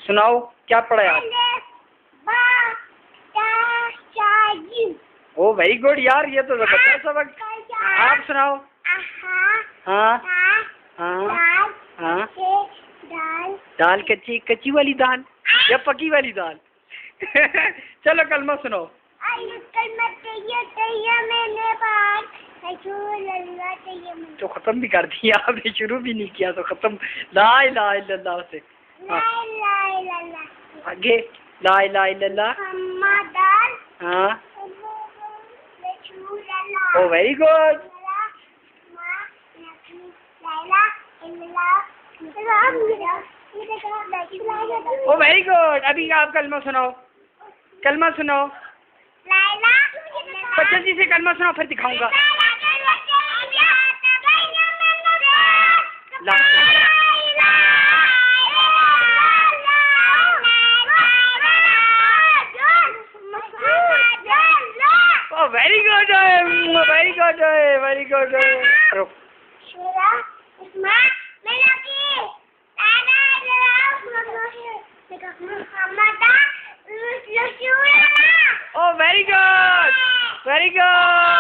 सुनाओ क्या पढ़ा यार। ओ वेरी गुड यार, ये तो बच्चा सबक। आप सुनाओ। हाँ हाँ हाँ। दाल कच्ची, कच्ची वाली दाल या पकी वाली दाल? चलो कलमा सुनो। तो खत्म भी कर दिया आपने, शुरू भी नहीं किया तो खत्म। ला इलाहा इल्लल्लाह से आगे ला इलाहा इल्लल्लाह। हाँ ओ वेरी गुड। ओ वेरी गुड। अभी आप कलमा सुनाओ, कलमा सुनाओ। बच्चा जी से कलमा सुनाओ फिर दिखाऊंगा। Oh very good, very good, very good. Oh, very good. Very good.